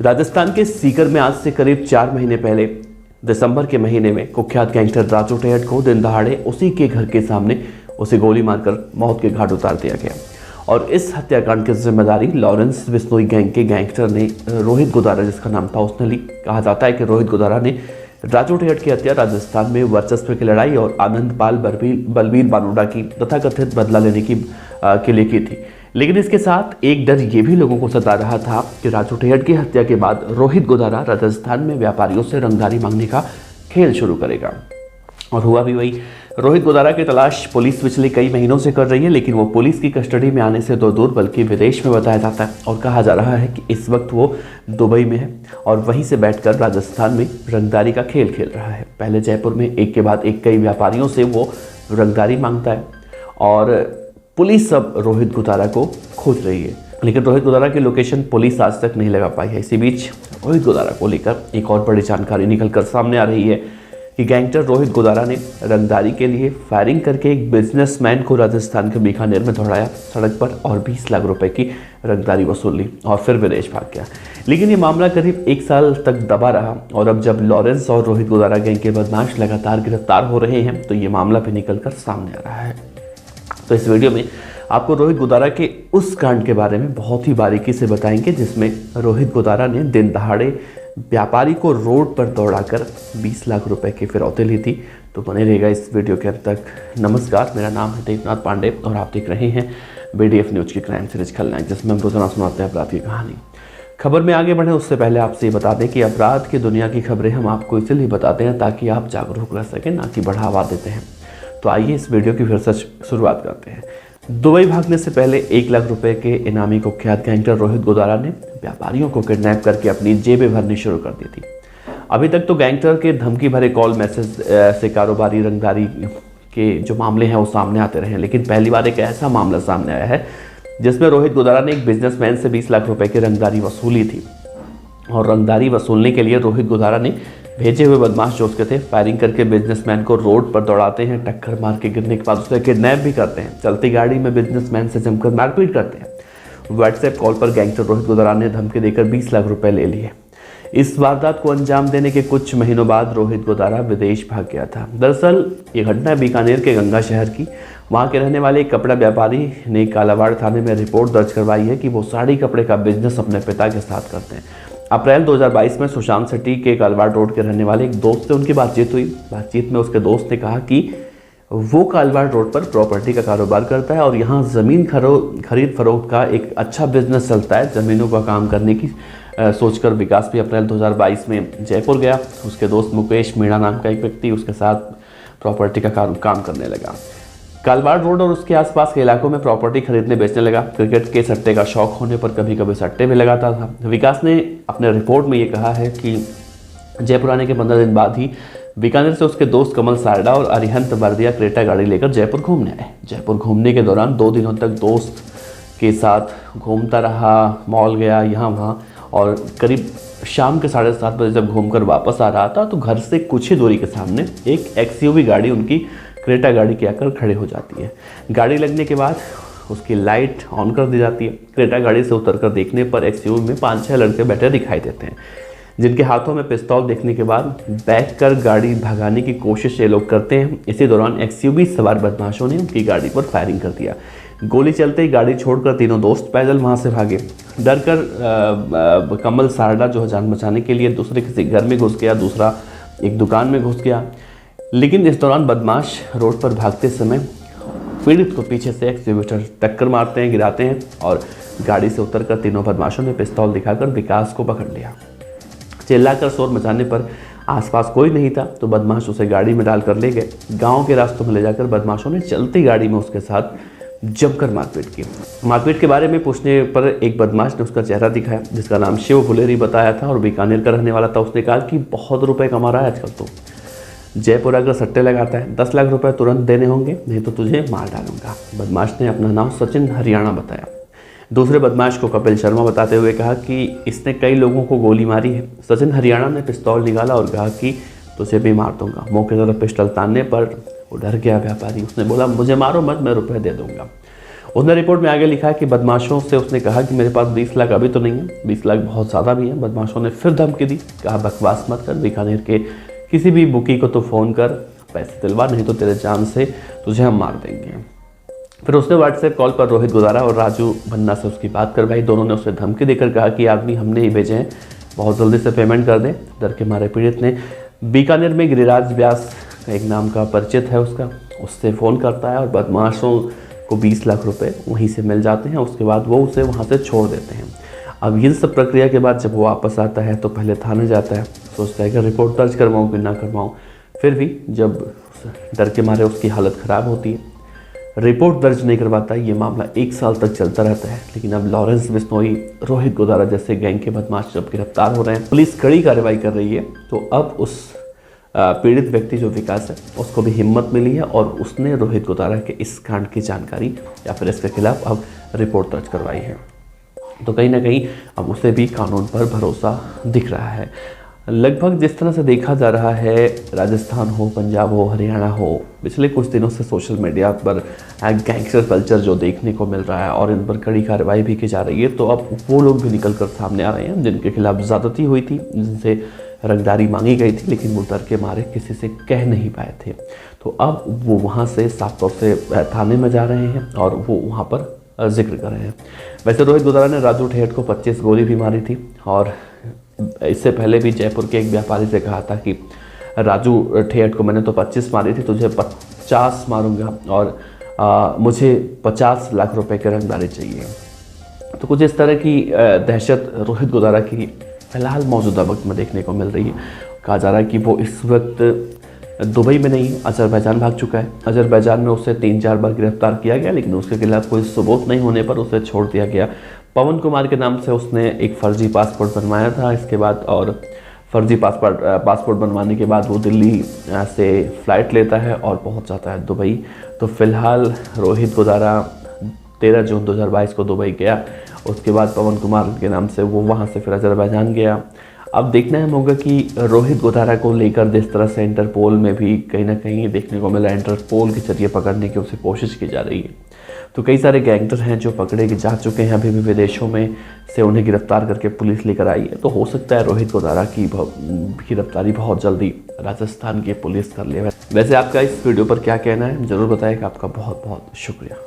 राजस्थान के सीकर में आज से करीब 4 महीने पहले दिसंबर के महीने में कुख्यात गैंगस्टर राजू टेहट को दिन दहाड़े उसी के घर के सामने उसे गोली मारकर मौत के घाट उतार दिया गया। और इस हत्याकांड की जिम्मेदारी लॉरेंस बिश्नोई गैंग के गैंगस्टर ने रोहित गोदारा, जिसका नाम था, उसने ली। कहा जाता है कि रोहित गोदारा ने राजू टेहट की हत्या राजस्थान में वर्चस्व की लड़ाई और आनंदपाल बलबीर बानोडा की तथाकथित बदला लेने के लिए की थी। लेकिन इसके साथ एक डर ये भी लोगों को सता रहा था कि राजू टेहट की हत्या के बाद रोहित गोदारा राजस्थान में व्यापारियों से रंगदारी मांगने का खेल शुरू करेगा। और हुआ भी वही। रोहित गोदारा की तलाश पुलिस पिछले कई महीनों से कर रही है, लेकिन वो पुलिस की कस्टडी में आने से तो दूर बल्कि विदेश में बताया जाता है। और कहा जा रहा है कि इस वक्त वो दुबई में है और वहीं से बैठकर राजस्थान में रंगदारी का खेल खेल रहा है। पहले जयपुर में एक के बाद एक कई व्यापारियों से वो रंगदारी मांगता है और पुलिस अब रोहित गोदारा को खोज रही है, लेकिन रोहित गोदारा की लोकेशन पुलिस आज तक नहीं लगा पाई है। इसी बीच रोहित गोदारा को लेकर एक और बड़ी जानकारी निकलकर सामने आ रही है कि गैंगस्टर रोहित गोदारा ने रंगदारी के लिए फायरिंग करके एक बिजनेसमैन को राजस्थान के बीकानेर में दौड़ाया सड़क पर और 20 लाख रुपए की रंगदारी वसूल ली और फिर विदेश भाग गया। लेकिन ये मामला करीब 1 साल तक दबा रहा और अब जब लॉरेंस और रोहित गोदारा गैंग के बदमाश लगातार गिरफ्तार हो रहे हैं तो ये मामला भी निकलकर सामने आ रहा है। तो इस वीडियो में आपको रोहित गोदारा के उस कांड के बारे में बहुत ही बारीकी से बताएंगे जिसमें रोहित गोदारा ने दिन दहाड़े व्यापारी को रोड पर दौड़ाकर 20 लाख रुपए की फिरौती ली थी। तो बने रहेगा इस वीडियो के अंत तक। नमस्कार, मेरा नाम है देवनाथ पांडे और आप देख रहे हैं BDF न्यूज की क्राइम सीरीज खलनायक, जिसमें हम रोजाना सुनाते हैं अपराध की कहानी। खबर में आगे बढ़े उससे पहले आपसे ये बता दें कि अपराध की दुनिया की खबरें हम आपको इसलिए बताते हैं ताकि आप जागरूक रह सकें, ना कि बढ़ावा देते हैं। तो आइए इस वीडियो की फिर से शुरुआत करते हैं। दुबई भागने से पहले 1 लाख रुपए के इनामी कुख्यात गैंगस्टर रोहित गोदारा ने व्यापारियों को किडनैप करके अपनी जेबें भरनी शुरू कर दी थी। अभी तक तो गैंगस्टर के धमकी भरे कॉल मैसेज से कारोबारी रंगदारी के जो मामले हैं वो सामने आते रहे, लेकिन पहली बार एक ऐसा मामला सामने आया है जिसमें रोहित गोदारा ने एक बिजनेसमैन से 20 लाख रुपए की रंगदारी वसूली थी। और रंगदारी वसूलने के लिए रोहित गोदारा ने भेजे हुए बदमाश जो उसके थे फायरिंग करके बिजनेसमैन को रोड पर दौड़ाते हैं, टक्कर मार के गिरने के बाद उसे किडनैप भी करते हैं, चलती गाड़ी में बिजनेसमैन से जमकर मारपीट करते हैं। व्हाट्सएप कॉल पर गैंगस्टर रोहित गोदारा ने धमकी देकर 20 लाख रुपए ले लिए। इस वारदात को अंजाम देने के कुछ महीनों बाद रोहित गोदारा विदेश भाग गया था। दरअसल ये घटना बीकानेर के गंगा शहर की। वहाँ के रहने वाले एक कपड़ा व्यापारी ने कालावाड़ थाने में रिपोर्ट दर्ज करवाई है कि वो साड़ी कपड़े का बिजनेस अपने पिता के साथ करते हैं। अप्रैल 2022 में सुशांत सिटी के कालवाड़ रोड के रहने वाले एक दोस्त से उनकी बातचीत हुई। बातचीत में उसके दोस्त ने कहा कि वो कालवाड़ रोड पर प्रॉपर्टी का कारोबार करता है और यहाँ ज़मीन खरीद फरोख्त का एक अच्छा बिजनेस चलता है। ज़मीनों का काम करने की सोचकर विकास भी अप्रैल 2022 में जयपुर गया। उसके दोस्त मुकेश मीणा नाम का एक व्यक्ति उसके साथ प्रॉपर्टी का काम करने लगा। कालवाड़ रोड और उसके आसपास के इलाकों में प्रॉपर्टी खरीदने बेचने लगा। क्रिकेट के सट्टे का शौक होने पर कभी कभी सट्टे भी लगाता था। विकास ने अपने रिपोर्ट में ये कहा है कि जयपुर आने के 15 दिन बाद ही बीकानेर से उसके दोस्त कमल सारडा और अरिहंत बर्दिया क्रेटा गाड़ी लेकर जयपुर घूमने आए। जयपुर घूमने के दौरान 2 दिनों तक दोस्त के साथ घूमता रहा, मॉल गया यहाँ वहाँ, और करीब शाम के 7:30 बजे जब घूमकर वापस आ रहा था तो घर से कुछ ही दूरी के सामने एक XUV गाड़ी उनकी क्रेटा गाड़ी के आकर खड़े हो जाती है। गाड़ी लगने के बाद उसकी लाइट ऑन कर दी जाती है। क्रेटा गाड़ी से उतरकर देखने पर XUV में 5-6 लड़के बैठे दिखाई देते हैं, जिनके हाथों में पिस्तौल देखने के बाद बैठकर गाड़ी भगाने की कोशिश ये लोग करते हैं। इसी दौरान XUV सवार बदमाशों ने उनकी गाड़ी पर फायरिंग कर दिया। गोली चलते ही गाड़ी छोड़कर तीनों दोस्त पैदल वहाँ से भागे। डर कर कमल सारडा जो है जान बचाने के लिए दूसरे किसी घर में घुस गया, दूसरा एक दुकान में घुस गया। लेकिन इस दौरान बदमाश रोड पर भागते समय पीड़ित को पीछे से एक्सक्यूवेटर टक्कर मारते हैं, गिराते हैं और गाड़ी से उतरकर तीनों बदमाशों ने पिस्तौल दिखाकर विकास को पकड़ लिया। चिल्लाकर शोर मचाने पर आसपास कोई नहीं था तो बदमाश उसे गाड़ी में डालकर ले गए। गांव के रास्तों में ले जाकर बदमाशों ने चलती गाड़ी में उसके साथ जमकर मारपीट की। मारपीट के बारे में पूछने पर एक बदमाश ने उसका चेहरा दिखाया, जिसका नाम शिव फुलेरी बताया था और बीकानेर का रहने वाला था। उसने कहा कि बहुत रुपए कमा रहा है आजकल, तो जयपुर अगर सट्टे लगाता है 10 लाख रुपए तुरंत देने होंगे, नहीं तो तुझे मार डालूंगा। बदमाश ने अपना नाम सचिन हरियाणा बताया। दूसरे बदमाश को कपिल शर्मा बताते हुए कहा कि इसने कई लोगों को गोली मारी है। सचिन हरियाणा ने पिस्तौल निकाला और कहा कि तुझे भी मार दूंगा। मुंह की तरफ पिस्टल तानने पर वो डर गया व्यापारी। उसने बोला मुझे मारो मत, मैं रुपए दे दूंगा। उसने रिपोर्ट में आगे लिखा है कि बदमाशों से उसने कहा कि मेरे पास 20 लाख अभी तो नहीं है, 20 लाख बहुत ज़्यादा भी है। बदमाशों ने फिर धमकी दी, कहा बकवास मत कर, बीकानेर के किसी भी बुकी को तो फ़ोन कर, पैसे दिलवा, नहीं तो तेरे जान से तुझे हम मार देंगे। फिर उसने व्हाट्सएप कॉल पर रोहित गुदारा और राजू भन्ना से उसकी बात करवाई। दोनों ने उसे धमकी देकर कहा कि आदमी हमने ही भेजे हैं, बहुत जल्दी से पेमेंट कर दें। डर के मारे पीड़ित ने बीकानेर में गिरिराज व्यास का एक नाम का परिचित है उसका, उससे फ़ोन करता है और बदमाशों को 20 लाख रुपए वहीं से मिल जाते हैं। उसके बाद वो उसे वहाँ से छोड़ देते हैं। अब ये सब प्रक्रिया के बाद जब वो वापस आता है तो पहले थाने जाता है, सोचता है कि रिपोर्ट दर्ज करवाऊँ कि ना करवाऊँ। फिर भी जब डर के मारे उसकी हालत ख़राब होती है, रिपोर्ट दर्ज नहीं करवाता है। ये मामला 1 साल तक चलता रहता है। लेकिन अब लॉरेंस बिश्नोई, रोहित गुदारा जैसे गैंग के बदमाश जब गिरफ्तार हो रहे हैं, पुलिस कड़ी कार्रवाई कर रही है, तो अब उस पीड़ित व्यक्ति जो विकास है उसको भी हिम्मत मिली है और उसने रोहित गुदारा के इस कांड की जानकारी या फिर इसके खिलाफ अब रिपोर्ट दर्ज करवाई है। तो कहीं ना कहीं अब उसे भी कानून पर भरोसा दिख रहा है। लगभग जिस तरह से देखा जा रहा है, राजस्थान हो, पंजाब हो, हरियाणा हो, पिछले कुछ दिनों से सोशल मीडिया पर गैंगस्टर कल्चर जो देखने को मिल रहा है और इन पर कड़ी कार्रवाई भी की जा रही है, तो अब वो लोग भी निकल कर सामने आ रहे हैं जिनके खिलाफ ज़्यादती हुई थी, जिनसे रंगदारी मांगी गई थी, लेकिन वो डर के मारे किसी से कह नहीं पाए थे। तो अब वो वहाँ से साफ तौर से थाने में जा रहे हैं और वो वहाँ पर जिक्र कर रहे हैं। वैसे रोहित गुदारा ने राजू ठेठ को 25 गोली भी मारी थी और इससे पहले भी जयपुर के एक व्यापारी से कहा था कि राजू ठेठ को मैंने तो 25 मारी थी, तुझे 50 मारूंगा और मुझे 50 लाख रुपए की रंगदारी चाहिए। तो कुछ इस तरह की दहशत रोहित गुदारा की फिलहाल मौजूदा वक्त में देखने को मिल रही है। कहा जा रहा है कि वो इस वक्त दुबई में नहीं, अजरबैजान भाग चुका है। अजरबैजान में उसे 3-4 बार गिरफ्तार किया गया, लेकिन उसके खिलाफ कोई सबूत नहीं होने पर उसे छोड़ दिया गया। पवन कुमार के नाम से उसने एक फर्जी पासपोर्ट बनवाया था इसके बाद, और फर्जी पासपोर्ट बनवाने के बाद वो दिल्ली से फ़्लाइट लेता है और पहुंच जाता है दुबई। तो फिलहाल रोहित गुदारा 13 जून 2022 को दुबई गया। उसके बाद पवन कुमार के नाम से वो वहाँ से फिर अजरबैजान गया। अब देखना है होगा कि रोहित गुदारा को लेकर जिस तरह से इंटरपोल में भी कहीं ना कहीं देखने को मिला, इंटरपोल के जरिए पकड़ने की उसे कोशिश की जा रही है। तो कई सारे गैंगस्टर हैं जो पकड़े जा चुके हैं अभी भी विदेशों में से, उन्हें गिरफ्तार करके पुलिस लेकर आई है। तो हो सकता है रोहित गुदारा की गिरफ्तारी बहुत जल्दी राजस्थान की पुलिस कर ले। वैसे आपका इस वीडियो पर क्या कहना है ज़रूर बताएगा। आपका बहुत बहुत शुक्रिया।